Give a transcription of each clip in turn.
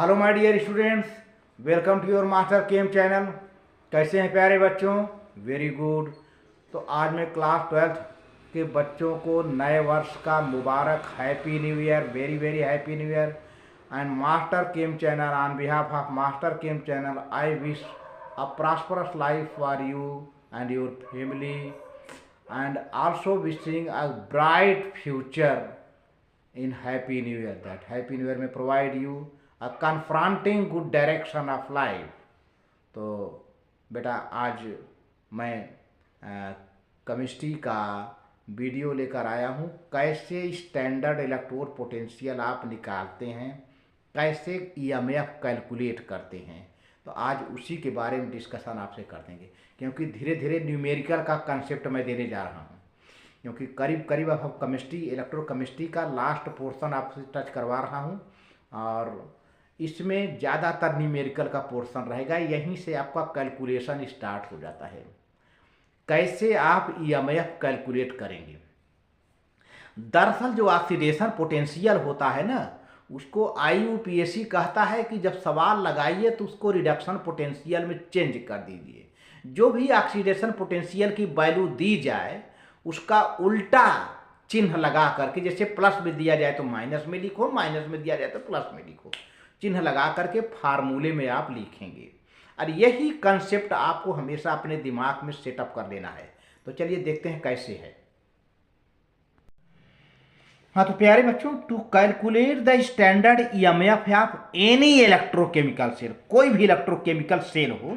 Hello my dear students, welcome to your master chem channel. कैसे हैं प्यारे बच्चों? Very good. तो आज मैं क्लास 12th के बच्चों को नए वर्ष का मुबारक happy new year, very very happy new year. And master chem channel, on behalf of master chem channel, I wish a prosperous life for you and your family, and also wishing a bright future in happy new year. That happy new year may provide you a confronting good direction of life. तो बेटा आज मैं chemistry का video लेकर आया हूँ, कैसे standard electrode potential आप निकालते हैं, कैसे ईएमएफ कैलकुलेट करते हैं। तो आज उसी के बारे में डिस्कशन आपसे कर देंगे, क्योंकि धीरे धीरे न्यूमेरिकल का कंसेप्ट मैं देने जा रहा हूँ, क्योंकि करीब करीब अब हम केमिस्ट्री इलेक्ट्रोकेमिस्ट्री का लास्ट पोर्शन आपसे टच करवा रहा हूँ, और इसमें ज़्यादातर न्यूमेरिकल का पोर्शन रहेगा। यहीं से आपका कैलकुलेशन स्टार्ट हो जाता है, कैसे आप ईएमएफ कैलकुलेट करेंगे। दरअसल जो ऑक्सीडेशन पोटेंशियल होता है ना, उसको आईयूपीएसी कहता है कि जब सवाल लगाइए तो उसको रिडक्शन पोटेंशियल में चेंज कर दीजिए। जो भी ऑक्सीडेशन पोटेंशियल की वैल्यू दी जाए उसका उल्टा चिन्ह लगा करके, जैसे प्लस में दिया जाए तो माइनस में लिखो, माइनस में दिया जाए तो प्लस में लिखो, चिन्ह लगा करके फार्मूले में आप लिखेंगे। और यही कंसेप्ट आपको हमेशा अपने दिमाग में सेटअप कर लेना है। तो चलिए देखते हैं कैसे है। हाँ तो प्यारे बच्चों, to calculate the standard EMF of any electrochemical cell, कोई भी इलेक्ट्रोकेमिकल सेल हो,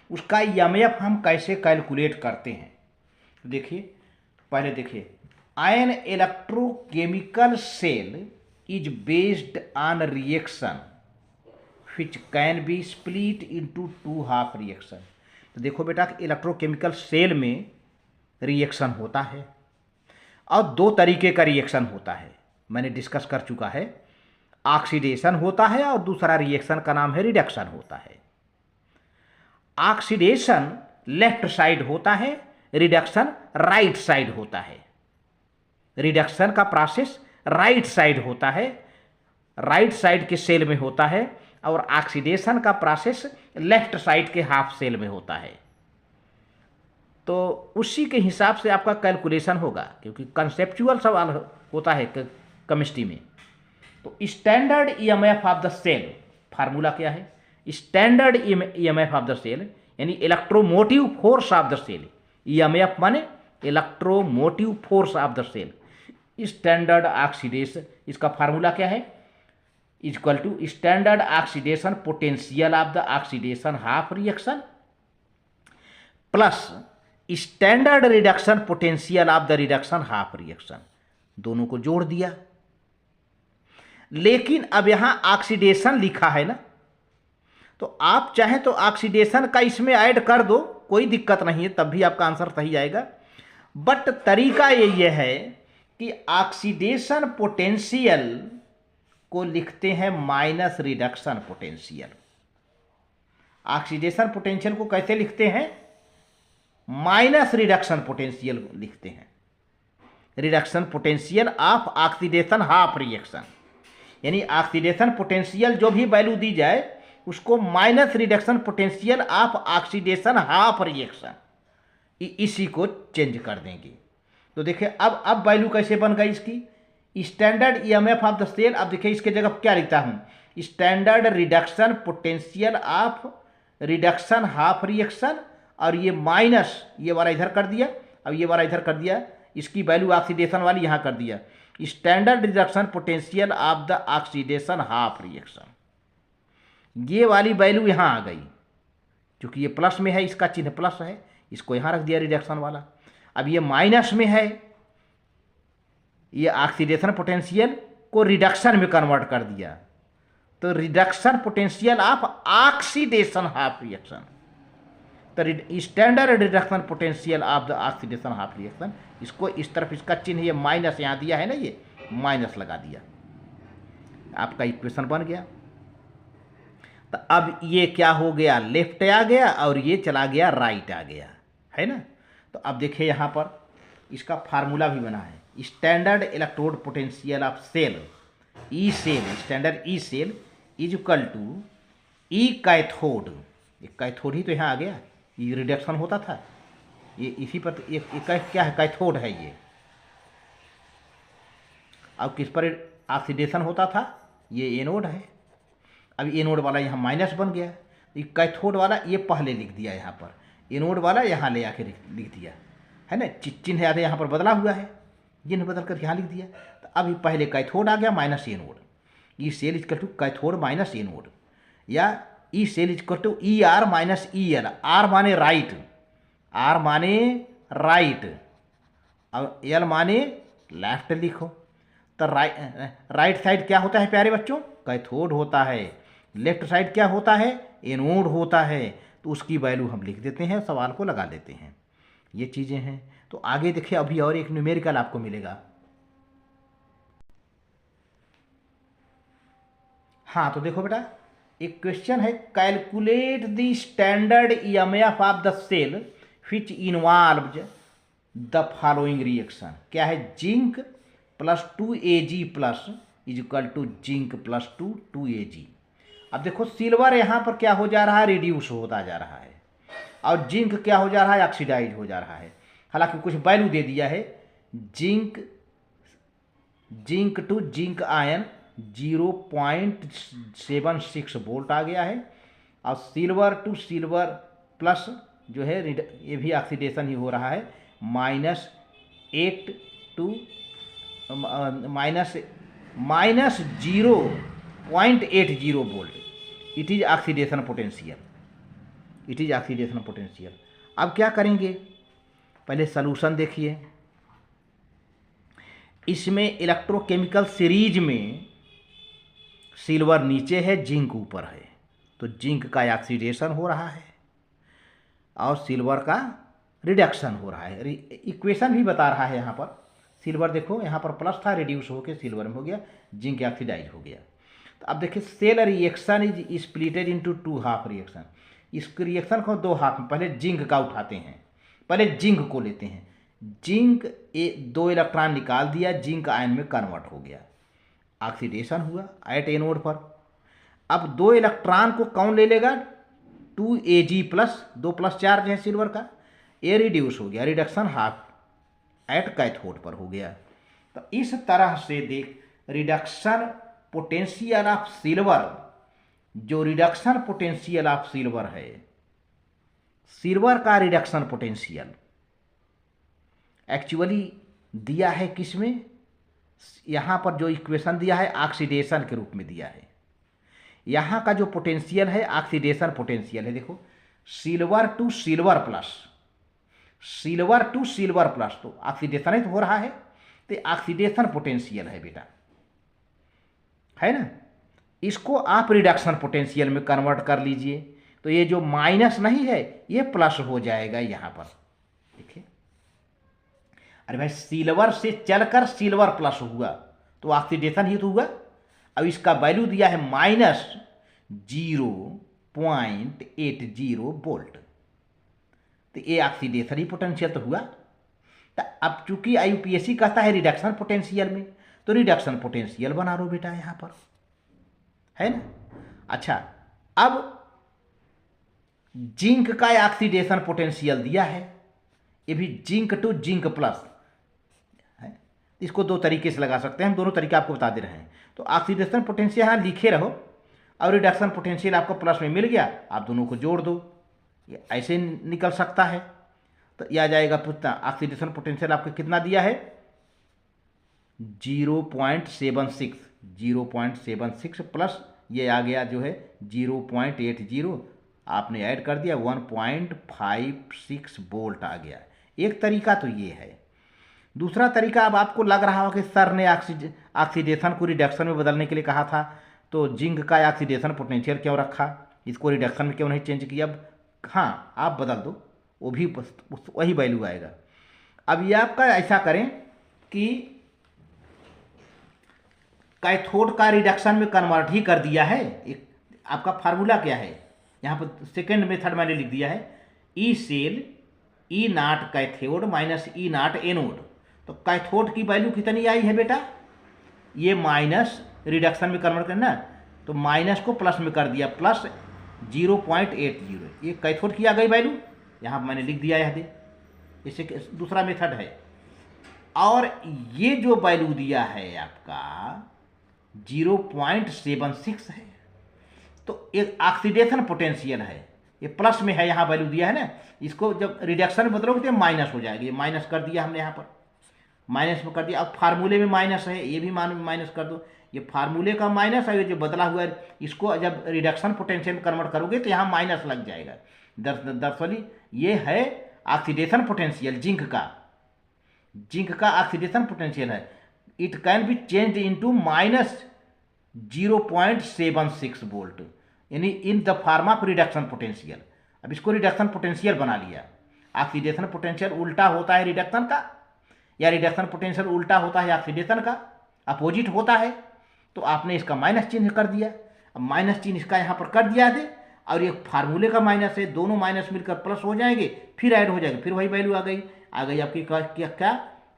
उसका ईएमएफ हम कैसे कैलकुलेट करते हैं। तो देखिए, पहले देखिए, an electrochemical cell is based on reaction which can be split into two half reaction. तो देखो बेटा, इलेक्ट्रोकेमिकल सेल में रिएक्शन होता है और दो तरीके का रिएक्शन होता है, मैंने डिस्कस कर चुका है। ऑक्सीडेशन होता है और दूसरा रिएक्शन का नाम है रिडक्शन होता है। ऑक्सीडेशन लेफ्ट साइड होता है, रिडक्शन राइट साइड होता है। रिडक्शन का प्रोसेस राइट साइड होता है, राइट साइड के सेल में होता है, और ऑक्सीडेशन का प्रोसेस लेफ्ट साइड के हाफ सेल में होता है। तो उसी के हिसाब से आपका कैलकुलेशन होगा, क्योंकि कंसेप्चुअल सवाल होता है केमिस्ट्री में। तो standard EMF of the cell, formula क्या है? Standard EMF of the cell यानी electromotive force of the cell. EMF माने electromotive force of the cell. Standard oxidation, इसका फार्मूला क्या है? Equal to standard oxidation potential of the oxidation half reaction plus standard reduction potential of the reduction half reaction. दोनों को जोड़ दिया। लेकिन अब यहां ऑक्सीडेशन लिखा है ना, तो आप चाहें तो ऑक्सीडेशन का इसमें ऐड कर दो, कोई दिक्कत नहीं है, तब भी आपका आंसर सही आएगा। बट तरीका ये है कि ऑक्सीडेशन पोटेंशियल को लिखते हैं minus reduction potential. Oxidation potential को कैसे लिखते हैं? माइनस रिडक्शन पोटेंशियल लिखते हैं। Reduction potential of oxidation half reaction, यानी ऑक्सीडेशन पोटेंशियल जो भी वैल्यू दी जाए उसको minus reduction potential of oxidation half reaction, इसी को चेंज कर देंगे। तो देखिए अब वैल्यू कैसे बन गई इसकी? Standard EMF of the cell. अब देखिए इसके जगह क्या लिखता हूं? Standard reduction potential of reduction half reaction, और ये माइनस ये वाला इधर कर दिया, अब ये वाला इधर कर दिया, इसकी वैल्यू ऑक्सीडेशन वाली यहां कर दिया। Standard reduction potential of the oxidation half reaction, ये वाली वैल्यू यहां आ गई। क्योंकि ये प्लस में है, इसका चिन्ह प्लस है, इसको यहां रख दिया रिडक्शन वाला। अब ये माइनस में है, ये ऑक्सीडेशन पोटेंशियल को रिडक्शन में कन्वर्ट कर दिया, तो reduction potential of oxidation half reaction. तो standard reduction potential of the oxidation half reaction, इसको इस तरफ इसका चिन्ह ये माइनस यहाँ दिया है ना, ये माइनस लगा दिया, आपका इक्वेशन बन गया। तो अब ये क्या हो गया? लेफ्ट आ गया और ये चला गया राइट आ गया, है ना। तो अब देखिए यहाँ पर इसका फार्मूला भी बना है। Standard electrode potential of cell, E cell, standard E cell is equal to E cathode, ये कैथोड ही तो यहाँ आ गया, ये रिडक्शन होता था, ये इसी पर ये क्या है, कैथोड है ये। अब किस पर ऑक्सीडेशन होता था, ये एनोड है। अब एनोड वाला यहाँ माइनस बन गया, ये कैथोड वाला ये पहले लिख दिया यहाँ पर, एनोड वाला यहाँ ले आके लिख दिया है ना, चिन्ह याद है यहाँ पर बदला हुआ है, चिन्ह बदल कर यहाँ लिख दिया। तो अभी पहले कैथोड आ गया minus anode, E cell equal to cathode minus anode, या E cell equal to E R minus E L. R माने राइट, आर माने राइट, अब एल माने लेफ्ट लिखो। तो राइट साइड क्या होता है प्यारे बच्चों, कैथोड होता है, लेफ्ट साइड क्या होता है, एनोड होता है। तो उसकी वैल्यू हम लिख देते हैं, सवाल को लगा लेते हैं, ये चीज़ें हैं। तो आगे देखिए अभी और एक न्यूमेरिकल आपको मिलेगा। हाँ तो देखो बेटा, एक क्वेश्चन है, calculate the standard EMF of the cell which involved the following reaction. क्या है, zinc plus 2Ag plus is equal to zinc plus 2Ag। अब देखो सिल्वर यहाँ पर क्या हो जा रहा है, रिड्यूस होता जा रहा है, और जिंक क्या हो जा रहा है, ऑक्सीडाइज हो जा रहा है। हालांकि कुछ वैल्यू दे दिया है, zinc to zinc ion 0.76 volt आ गया है, और सिल्वर टू सिल्वर प्लस जो है ये भी ऑक्सीडेशन ही हो रहा है, -8 to -0.80 volt. It is oxidation potential, it is oxidation potential. अब क्या करेंगे, पहले सॉल्यूशन देखिए। इसमें इलेक्ट्रोकेमिकल सीरीज में सिल्वर नीचे है, जिंक ऊपर है, तो जिंक का ऑक्सीडेशन हो रहा है और सिल्वर का रिडक्शन हो रहा है। इक्वेशन भी बता रहा है यहाँ पर, सिल्वर देखो यहाँ पर प्लस था, रिड्यूस होकर सिल्वर में हो गया, जिंक ऑक्सीडाइज हो गया। तो अब देखिए cell reaction is splitted into 2 half reaction. इस रिएक्शन को 2 हाफ में, पहले जिंक का उठाते हैं, पहले जिंक को लेते हैं, जिंक 2 इलेक्ट्रॉन निकाल दिया, जिंक आयन में कन्वर्ट हो गया, ऑक्सीडेशन हुआ एट एनोड पर। अब 2 इलेक्ट्रॉन को कौन ले लेगा, 2Ag प्लस, 2 प्लस चार्ज है सिल्वर का, ये रिड्यूस हो गया, रिडक्शन हाफ एट कैथोड पर हो गया। तो इस तरह से देख, रिडक्शन पोटेंशियल ऑफ सिल्वर, जो रिडक्शन पोटेंशियल ऑफ सिल्वर है, सिल्वर का रिडक्शन पोटेंशियल एक्चुअली दिया है किसमें, यहाँ पर जो इक्वेशन दिया है ऑक्सीडेशन के रूप में दिया है। यहाँ का जो पोटेंशियल है ऑक्सीडेशन पोटेंशियल है, देखो silver to silver plus, silver to silver plus, तो ऑक्सीडेशन ही तो हो रहा है, तो ऑक्सीडेशन पोटेंशियल है बेटा, है ना। इसको आप रिडक्शन पोटेंशियल में कन्वर्ट कर लीजिए, तो ये जो माइनस नहीं है ये प्लस हो जाएगा यहाँ पर, देखिए। अरे भाई सिल्वर से चलकर सिल्वर प्लस हुआ तो ऑक्सीडेशन ही तो हुआ। अब इसका वैल्यू दिया है -0.80 वोल्ट, तो ये ऑक्सीडेशन ही पोटेंशियल तो हुआ। तो अब चूंकि IUPAC कहता है रिडक्शन पोटेंशियल में, तो रिडक्शन पोटेंशियल बना लो बेटा यहाँ पर, है ना। अच्छा, अब जिंक का ऑक्सीडेशन पोटेंशियल दिया है, ये भी जिंक टू जिंक प्लस है। इसको 2 तरीके से लगा सकते हैं, हम दोनों तरीके आपको बता दे रहे हैं। तो ऑक्सीडेशन पोटेंशियल यहाँ लिखे रहो, और रिडक्शन पोटेंशियल आपको प्लस में मिल गया, आप दोनों को जोड़ दो, ये ऐसे निकल सकता है। तो यह आ जाएगा, पूछता ऑक्सीडेशन पोटेंशियल आपको कितना दिया है, 0.76 प्लस ये आ गया जो है 0.80, आपने ऐड कर दिया 1.56 वोल्ट आ गया। एक तरीका तो ये है। दूसरा तरीका, अब आपको लग रहा हो कि सर ने ऑक्सीडेशन को रिडक्शन में बदलने के लिए कहा था, तो जिंक का ऑक्सीडेशन पोटेंशियल क्यों रखा, इसको रिडक्शन में क्यों नहीं चेंज किया। अब हाँ आप बदल दो, वो भी वही वैल्यू आएगा। अब ये आपका ऐसा करें कि कैथोड का रिडक्शन में कन्वर्ट ही कर दिया है। एक आपका फार्मूला क्या है, यहाँ पर सेकेंड मेथड मैंने लिख दिया है, ई सेल ई नाट कैथोड माइनस ई नाट एनोड। तो कैथोड की वैल्यू कितनी आई है बेटा, ये माइनस रिडक्शन में कन्वर्ट करना, तो तो माइनस को प्लस में कर दिया, प्लस 0.80। ये कैथोड की आ गई वैल्यू, यहाँ मैंने लिख दिया है, इसे दूसरा मेथड है। और ये जो वैल्यू दिया है आपका 0.76 है, तो एक ऑक्सीडेशन पोटेंशियल है, ये प्लस में है, यहाँ वैल्यू दिया है ना, इसको जब रिडक्शन में बदलोगे तो माइनस हो जाएगी। ये माइनस कर दिया हमने, यहाँ पर माइनस में कर दिया। अब फार्मूले में माइनस है, ये भी माइनस कर दो, ये फार्मूले का माइनस है, ये जो बदला हुआ है इसको जब रिडक्शन पोटेंशियल में कन्वर्ट करोगे तो यहाँ माइनस लग जाएगा। दरअसल ये है ऑक्सीडेशन पोटेंशियल जिंक का ऑक्सीडेशन पोटेंशियल है। It can be changed into -0.76 volt, यानी in the form of reduction potential. अब इसको रिडक्शन पोटेंशियल बना लिया। ऑक्सीडेशन पोटेंशियल उल्टा होता है रिडक्शन का, या रिडक्शन पोटेंशियल उल्टा होता है ऑक्सीडेशन का, अपोजिट होता है। तो आपने इसका माइनस चिन्ह कर दिया। अब माइनस चिन्ह इसका यहाँ पर कर दिया है, और ये फार्मूले का माइनस है, दोनों माइनस मिलकर प्लस हो जाएंगे, फिर ऐड हो जाएगा, फिर वही वैल्यू आ गई आपकी क्या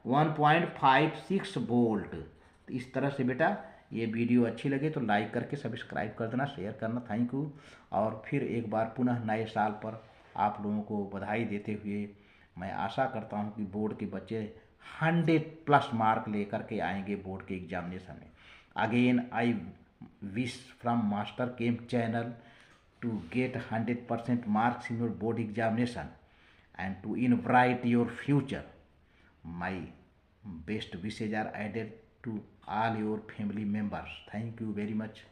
1.56 वोल्ट। तो इस तरह से बेटा ये वीडियो अच्छी लगे तो लाइक करके सब्सक्राइब कर देना, शेयर करना। Thank you. और फिर एक बार पुनः नए साल पर आप लोगों को बधाई देते हुए मैं आशा करता हूं कि बोर्ड के बच्चे 100+ मार्क लेकर के आएंगे बोर्ड के एग्जामिनेशन में। Again I wish from master chem channel to get 100% marks in your board examination and to in bright your future. My best wishes are added to all your family members. Thank you very much.